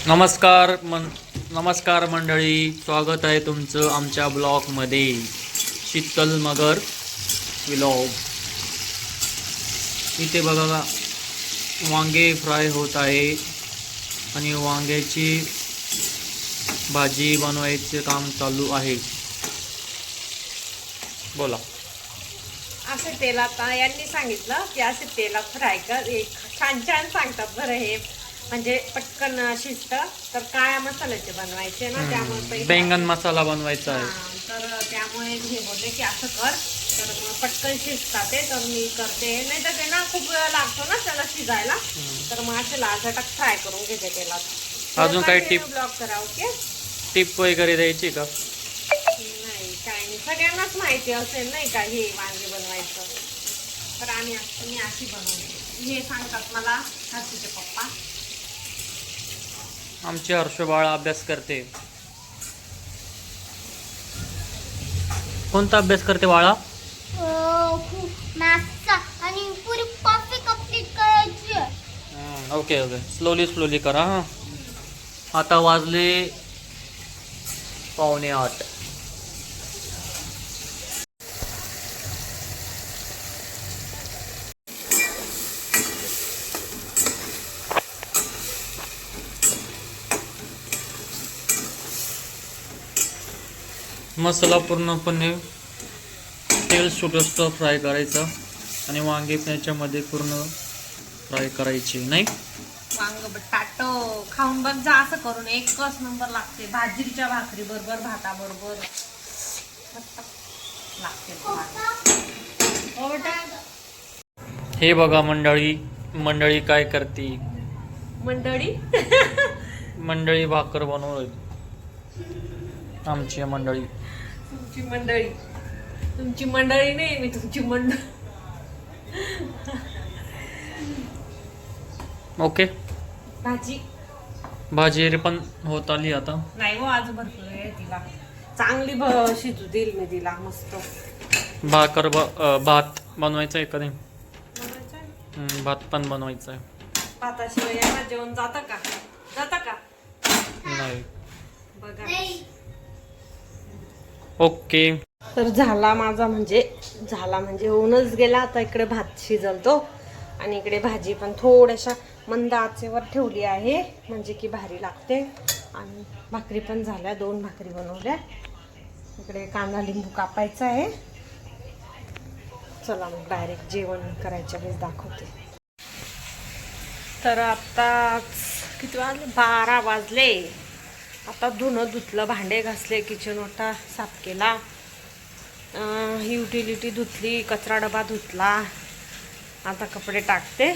नमस्कार मंडळी, स्वागत आहे तुमचं आमच्या ब्लॉगमध्ये. शीतल मगर व्लॉग. इथे बघा वांगे फ्राय होत आहे आणि वांग्याची भाजी बनवायचे काम चालू आहे. बोला. असे तेलात यांनी सांगितलं की असे तेलात फ्राय कर. छान छान सांगतात बरं हे, म्हणजे पटकन शिजतं. तर काळ्या मसाल्याचे बनवायचे ना, त्यामुळे बैंगन मसाला बनवायचा आहे. तर त्यामुळे हे बोलले की असं कर, तर मग पटकन शिजतात ते. तर मी करते, नाही तर ते ना खूप वेळ लागतो ना त्याला शिजायला. तर मग असे लाल झटक फ्राय करून घेते तेलात. अजून काही टिप ब्लॉग करा. ओके, टिप वगैरे द्यायची का? नाही, काय नाही, सगळ्यांनाच माहिती असेल नाही का हे वांगे बनवायचं. तर मी अशी बनवते, हे सांगतात मला हर्षूचे पप्पा. आमचे हर्ष बाळ अभ्यास करते. कोणता अभ्यास करते बाळा? मॅथ्सचा, आणि पुरी कॉपी कंप्लीट करायची. ओके ओके, स्लोली करा. हां, आता वाजले 7:45. मसाला पूर्णपणे तेल सुटस्तर फ्राय करायचा आणि वांगे त्याच्यामध्ये पूर्ण फ्राय करायची. नाही, वांग बटाटो खाऊन बघ जा, असं करून एकच नंबर लागते. बाजरीच्या भाकरी बरोबर, भाता बरोबर लागते. हे बघा मंडळी काय करते. मंडळी भाकर बनवली. आमची मंडळी. तुमची मंडळी नाही, मी तुमची मंडळी. ओके, भाजी पण होत आली आता. नाही हो, आज भरपूर आहे तिला. चांगली शिजू देईल मी तिला मस्त. भात बनवायचा आहे कधी? भात पण बनवायचा आहे. भाताशिवाय यांना जेवण जातं का? नाही. बघा. ओके, तर झाला म्हणजे होऊनच गेला. आता इकडे भात शिजलतो आणि इकडे भाजी पण थोड्याशा मंद आचेवर ठेवली आहे, म्हणजे की भारी लागते. आणि भाकरी पण झाल्या, 2 भाकरी बनवल्या. इकडे कांदा लिंबू कापायचा आहे. चला मग डायरेक्ट जेवण करायच्या वेळेस दाखवते. तर आता किती वाजले? 12 वाजले. आता धुणं धुतलं, भांडे घासले, किचन ओटा साफ केला, युटिलिटी धुतली, कचरा डबा धुतला. आता कपडे टाकते.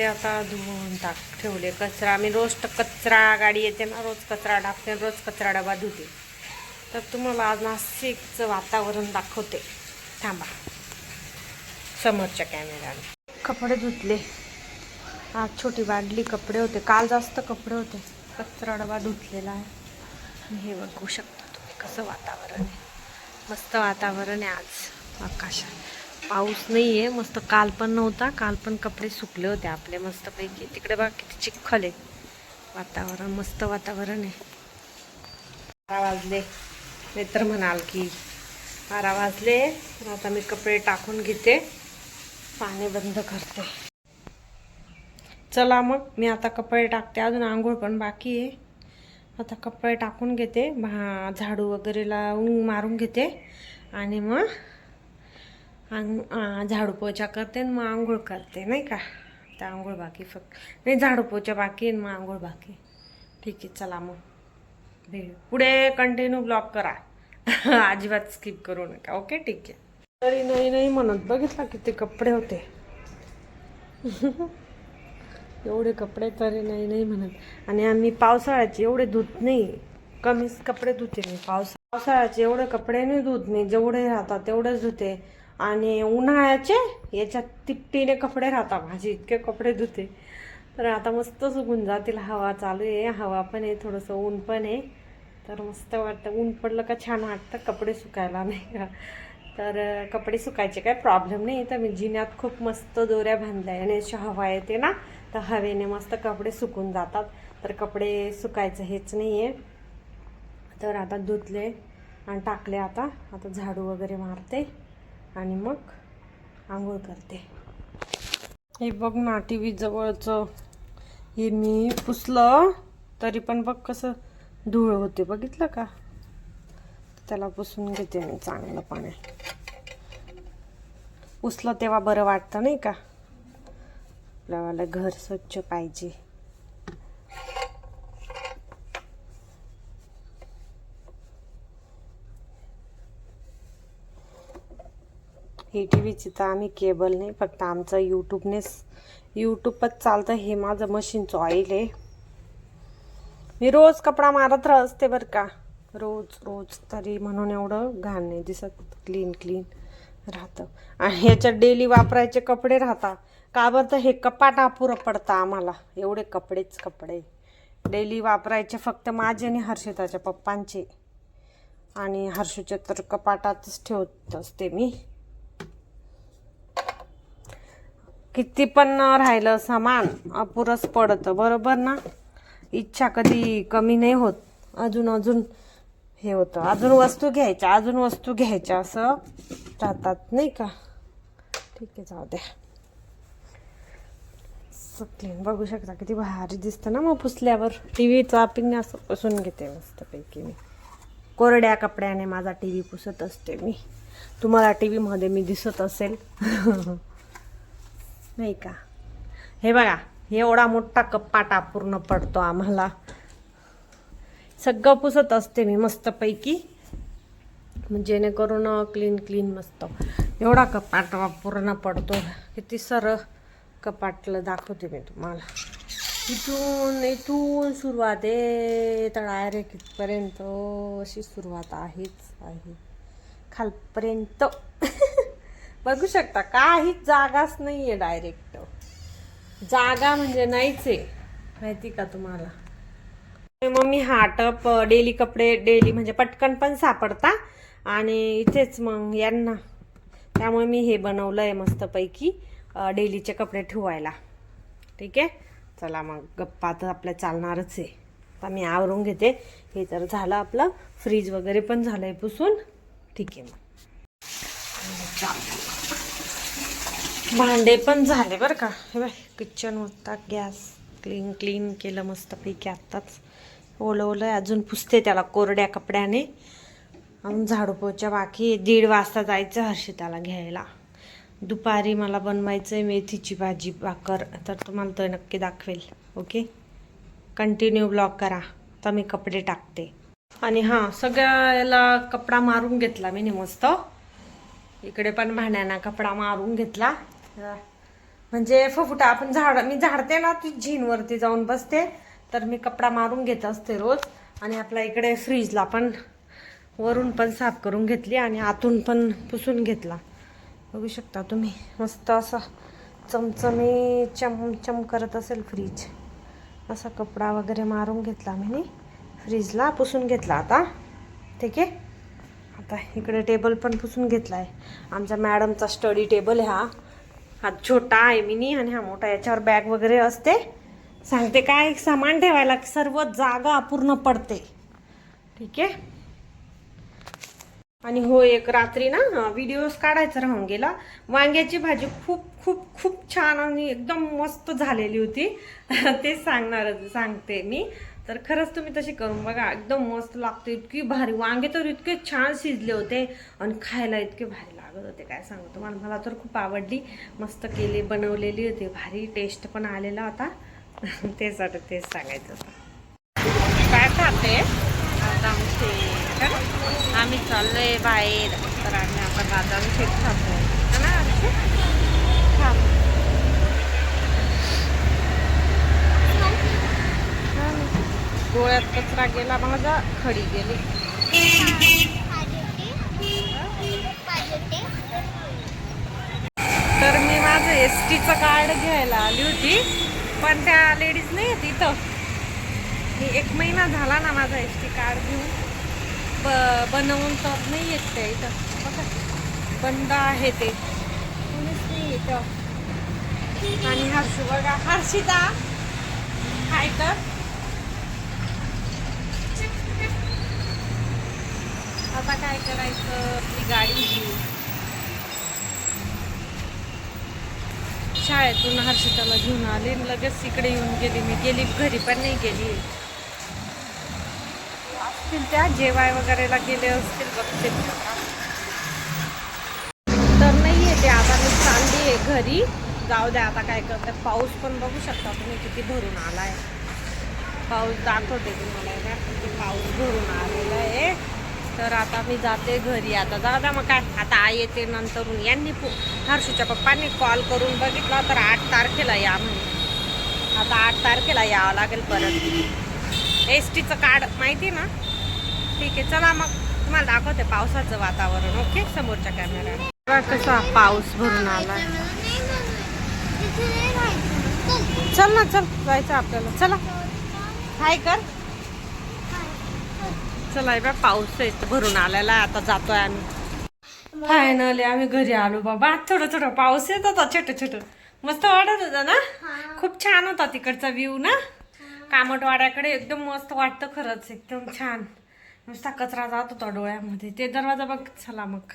आता धुवून ठेवले. कचरा मी रोज कचरा गाडी येते ना, रोज कचरा टाकते, रोज कचरा डबा धुते. तर तुम्हाला आज नाशिकचं वातावरण दाखवते. थांबा, समोरच्या कॅमेऱ्याने. कपडे धुतले. आज छोटी बादली कपडे होते, काल जास्त कपडे होते. कचरा डबा धुतलेला आहे. हे बघू शकता तुम्ही कसं वातावरण आहे. मस्त वातावरण आहे आज. आकाशात पाऊस नाही आहे. मस्त काल पण नव्हता, काल पण कपडे सुकले होते आपले मस्तपैकी. तिकडे बघा किती चिखल आहे. वातावरण मस्त वातावरण आहे. 12 वाजले, नाहीतर म्हणाल की 12 वाजले. तर आता मी कपडे टाकून घेते, पाणी बंद करते. चला मग मी आता कपडे टाकते. अजून आंघोळ पण बाकी आहे. आता कपडे टाकून घेते, झाडू वगैरे लावून मारून घेते आणि मग झाडू पोछा करते आणि मग आंघोळ करते, नाही का. तर आंघोळ बाकी, फक्त नाही, झाडू पोछा बाकी आणि मग आंघोळ बाकी. ठीक आहे, चला मग पुढे कंटिन्यू ब्लॉग करा. अजिबात स्किप करू नका. ओके, ठीक आहे. तरी नाही म्हणत, बघितलं किती कपडे होते. एवढे कपडे तरी नाही म्हणत. आणि आम्ही पावसाळ्याचे एवढे धुत नाही, कमीच कपडे धुते मी. पावसाळ्याचे एवढे कपडे नाही धुत मी, जेवढे राहतात तेवढेच धुते. आणि उन्हाळ्याचे याच्यात तिप्पटीने कपडे राहतात माझे, इतके कपडे धुते. तर आता मस्त सुकून जातील. हवा चालू आहे, हवा पण आहे, थोडंसं ऊन पण आहे. तर मस्त वाटतं. ऊन पडलं का छान वाटतं कपडे सुकायला, नाही का. तर कपडे सुकायचे काय प्रॉब्लेम नाही. तर मी जिन्यात खूप मस्त दोऱ्या बांधल्या आणि अशी हवा येते ना, तर हवेने मस्त कपडे सुकून जातात. तर कपडे सुकायचं हेच नाही आहे. तर आता धुतले आणि टाकले. आता झाडू वगैरे मारते आणि मग आंघोळ करते. हे बघ ना, टी व्ही जवळचं हे मी पुसलं तरी पण बघ कसं धूळ होते, बघितलं का? त्याला पुसून घेते मी चांगलं पाण्यात. पुसलं तेव्हा बरं वाटतं नाही का? आपल्याला घर स्वच्छ पाहिजे. ही टी व्हीची तर आम्ही केबल नाही, फक्त आमचं यूट्यूबच चालतं. हे माझं मशीनचं ऑइल आहे. मी रोज कपडा मारत असते बरं का, रोज तरी म्हणून एवढं घाण नाही दिसत, क्लीन राहतं. आणि ह्याच्यात डेली वापरायचे कपडे राहतात. का बरं तर हे कपाट अपुरं पडतं आम्हाला. एवढे कपडे डेली वापरायचे फक्त माझे आणि हर्षिताच्या पप्पांचे. आणि हर्षूचे तर कपाटातच ठेवत असते मी. किती पण राहिलं सामान अपुरंच पडतं, बरोबर ना? इच्छा कधी कमी नाही होत. अजून हे होतं, अजून वस्तू घ्यायच्या असं राहतात नाही का? ठीक आहे, जाऊ द्या. क्लीन बघू शकता किती भारी दिसतं ना मग पुसल्यावर. टी व्हीचा पिंग असं पुसून घेते मस्तपैकी मी. कोरड्या कपड्याने माझा टी व्ही पुसत असते मी. तुम्हाला टी व्हीमध्ये मी दिसत असेल नाही का? हे बघा, एवढा मोठा कपाटा पूर्ण पडतो आम्हाला. सगळं पुसत असते मी मस्तपैकी, जेणेकरून क्लीन मस्त. एवढा कपाट पूर्ण पडतो. किती सरळ कपाटला दाखवते मी तुम्हाला. इथून सुरुवात आहे तर डायरेक्ट इथपर्यंत अशी सुरुवात आहे खालपर्यंत. बघू शकता काहीच जागाच नाही आहे. डायरेक्ट जागा म्हणजे नाहीच आहे, माहिती का तुम्हाला? मग मी हा टप डेली कपडे डेली म्हणजे पटकन पण सापडता आणि इथेच मग यांना, त्यामुळे मी हे बनवलं आहे मस्तपैकी डेलीचे कपडे ठेवायला. ठीक आहे, चला मग गप्पा तर आपल्या चालणारच आहे. आता मी आवरून घेते. हे तर झालं आपलं, फ्रीज वगैरे पण झालंय पुसून. ठीक आहे, मग भांडे पण झाले बरं का. हे बाय, किचन होता, गॅस क्लीन केलं मस्तपैकी आत्ताच. ओलं अजून पुसते त्याला कोरड्या कपड्याने. अजून झाडू पोछा बाकी. 1:30 वाजता जायचं हर्षिताला घ्यायला. दुपारी मला बनवायचं आहे मेथीची भाजी भाकर, तर तुम्हाला तो नक्की दाखवेल. ओके, कंटिन्यू ब्लॉग करा. तर मी कपडे टाकते. आणि हां, सगळ्याला कपडा मारून घेतला मी मस्त. इकडे पण भांड्यांना कपडा मारून घेतला. म्हणजे फुफुटा आपण मी झाडते ना, ती झीनवरती जाऊन बसते, तर मी कपडा मारून घेत असते रोज. आणि आपल्या इकडे फ्रीजला पण वरून पण साफ करून घेतली आणि आतून पण पुसून घेतला. बघू शकता तुम्ही, मस्त असा चमचमी चमचम करत असेल फ्रीज. असा कपडा वगैरे मारून घेतला मी, फ्रीजला पुसून घेतला. आता ठीक आहे. आता इकडे टेबल पण पुसून घेतला आहे. आमच्या मॅडमचा स्टडी टेबल आहे हा छोटा आहे मिनी, आणि हा मोठा. याच्यावर बॅग वगैरे असते. सांगते काय, सामान ठेवायला सर्व जागा अपूर्ण पडते. ठीक आहे. आणि हो, एक रात्री ना व्हिडिओज काढायचा राहून गेला. वांग्याची भाजी खूप छान आणि एकदम मस्त झालेली होती. ते सांगते मी. तर खरंच तुम्ही तशी करून बघा, एकदम मस्त लागते. इतकी भारी वांगे तर इतके छान शिजले होते आणि खायला इतके भारी लागत होते, काय सांगू तुम्हाला. मला तर खूप आवडली. मस्त बनवलेली होती, भारी टेस्ट पण आलेला होता. तेच सांगायचं होतं. काय खाते आम्ही चाललोय बाहेर, तर आम्ही आता बादाम शेक खातो ना. डोळ्यात कचरा गेला माझा, खडी गेली. तर मी माझं STचं कार्ड घ्यायला आली होती, पण त्या लेडीज नाही आहेत इथं. मी 1 महिना झाला ना माझा ST कार्ड घेऊन, बनवून तर नाही येत त्या इथं. बघा, बंद आहे ते, कोणीच नाही इथं. आणि हर्षू बघा, हर्षिता काय तर आता काय करायचं, आपली गाडी घेऊ. शाळेतून हर्षिताला घेऊन आले, लगेच इकडे येऊन गेली. मी गेली घरी पण नाही गेली. असतील त्या जेवाय वगैरेला गेले असतील, बघते तर नाही येते आता. मी चालली आहे घरी. जाऊ द्या आता काय करते. पाऊस पण बघू शकता तुम्ही किती भरून आलाय. पाऊस दाखवते तुम्हाला, किती पाऊस भरून आलेला आहे. तर आता मी जाते घरी. आता जाऊ द्या मग काय, आता आई येते नंतरून. यांनी हर्षूच्या पप्पांनी कॉल करून बघितला तर 8 तारखेला या म्हणे. आता 8 तारखेला यावं लागेल परत. एसटीचं कार्ड माहिती ना. ठीक आहे, चला मग तुम्हाला दाखवते पावसाचं वातावरण. ओके, समोरच्या कॅमेरा कसा पाऊस भरून आला. चल ना, चल जायचं आपल्याला. चला हाय कर. चला बा, पाऊस भरून आलेला आहे. आता जातोय आम्ही. फायनली आम्ही घरी आलो बाबा. थोडं थोडं पाऊस येत होता, छोटं छोटं. मस्त वाटत होता ना. खूप छान होता तिकडचा व्ह्यू ना. कामटवाड्याकडे एकदम मस्त वाटतं खरंच, एकदम छान. नुसता कचरा जात होता डोळ्यामध्ये. ते दरवाजा बघ. चला मग.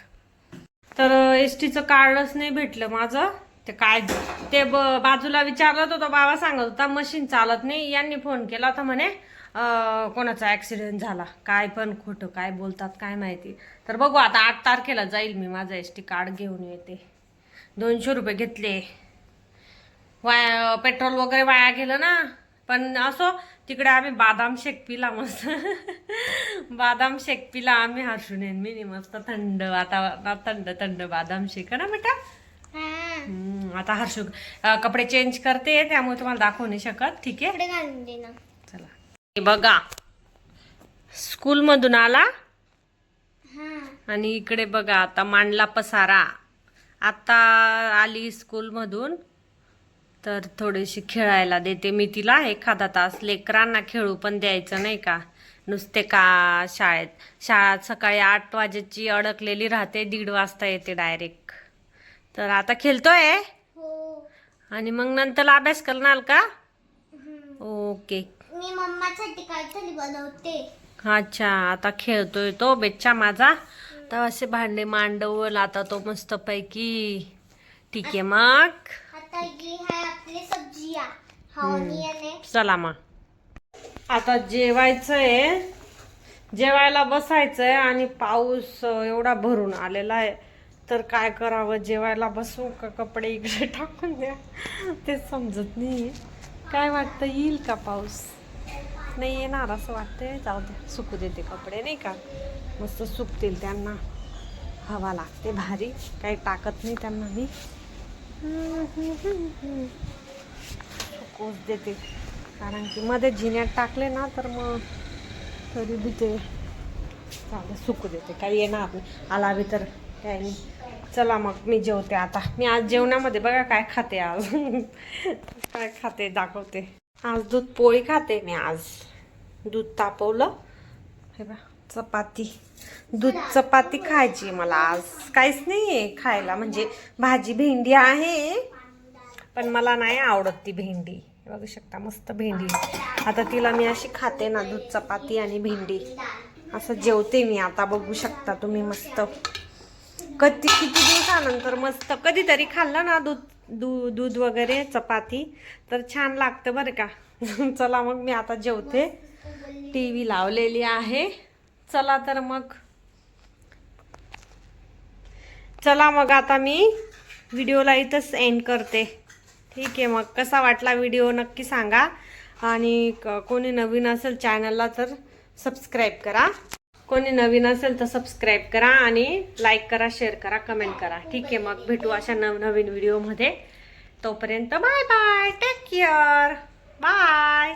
तर एसटीचं कार्डच नाही भेटलं माझं. ते काय ते बाजूला विचारलं होतं, बाबा सांगत होता मशीन चालत नाही. यांनी फोन केला होता म्हणे कोणाचा ॲक्सिडेंट झाला. काय पण खोटं काय बोलतात काय माहिती. तर बघू आता 8 तारखेला जाईल मी. माझं एसटी कार्ड घेऊन येते. 200 रुपये घेतले. वाया पेट्रोल वगैरे वाया गेलं ना. पण असो, तिकडे आम्ही बादाम शेक पिला मस्त. बादाम शेक पिला आम्ही, हर्षूने मी मस्त. थंड वातावरणात थंड थंड बादाम शेक ना बेटा. आता हर्षू कपडे चेंज करते, त्यामुळे तुम्हाला दाखवू नाही शकत. ठीक आहे, चला. बघा, स्कूल मधून आला आणि इकडे बघा आता मांडला पसारा. आता आली स्कूल मधून तर थोडीशी खेळायला देते मी तिला. एखादा तास. लेकरांना खेळू पण द्यायचं नाही का नुसते का. शाळा सकाळी 8 वाजेची अडकलेली राहते, 1:30 वाजता येते डायरेक्ट. तर आता खेळतोय आणि मग नंतर अभ्यास करणार का. ओके, मी मम्मासाठी काहीतरी बनवते. अच्छा, आता खेळतोय तो बेच्चा माझा. तर असे भांडे मांडवल आता तो मस्त पैकी. ठीक आहे मग. आता ही आहे आपली सब्जी. चला मग आता जेवायचंय. जेवायला बसायचंय आणि पाऊस एवढा भरून आलेला आहे. तर काय करावं, जेवायला बसू का कपडे इकडे टाकून द्या, ते समजत नाही. काय वाटतं, येईल का पाऊस. नाही येणार असं वाटतंय. जाऊ दे, सुकू देते कपडे नाही का. मस्त सुकतील, त्यांना हवा लागते भारी. काही टाकत नाही त्यांना मी. सुकूच देते, कारण की मध्ये जिन्यात टाकले ना तर मग तरी बी ते चालेल. सुकू देते, काही येणार नाही. आला बी तर काही नाही. चला मग मी जेवते आता. मी आज जेवणामध्ये बघा काय खाते आज. काय खाते दाखवते. आज दूध पोळी खाते मी. आज दूध तापवलं. हे बघा, चपाती. दूध चपाती खायची मला आज. काहीच नाही आहे खायला. म्हणजे भाजी भेंडी आहे, पण मला नाही आवडत ती भेंडी. बघू शकता मस्त भेंडी. आता तिला मी अशी खाते ना, दूध चपाती आणि भेंडी असं जेवते मी आता. बघू शकता तुम्ही मस्त. किती दिवसानंतर मस्त कधीतरी खाल्लं ना दूध वगैरे चपाती तर छान लागतं बरं का. चला मग मी आता जेवते. TV लावलेली आहे. चला तर मग. चला मग आता मी व्हिडिओला इथंच एंड करते. ठीक आहे मग. कसा वाटला व्हिडिओ नक्की सांगा. आणि कोणी नवीन असेल चॅनलला तर सबस्क्राईब करा. कोणी नवीन असेल तर सबस्क्राईब करा आणि लाईक करा, शेअर करा, कमेंट करा. ठीक आहे मग. भेटू अशा नवनवीन व्हिडिओमध्ये. तोपर्यंत bye bye. Take care. Bye.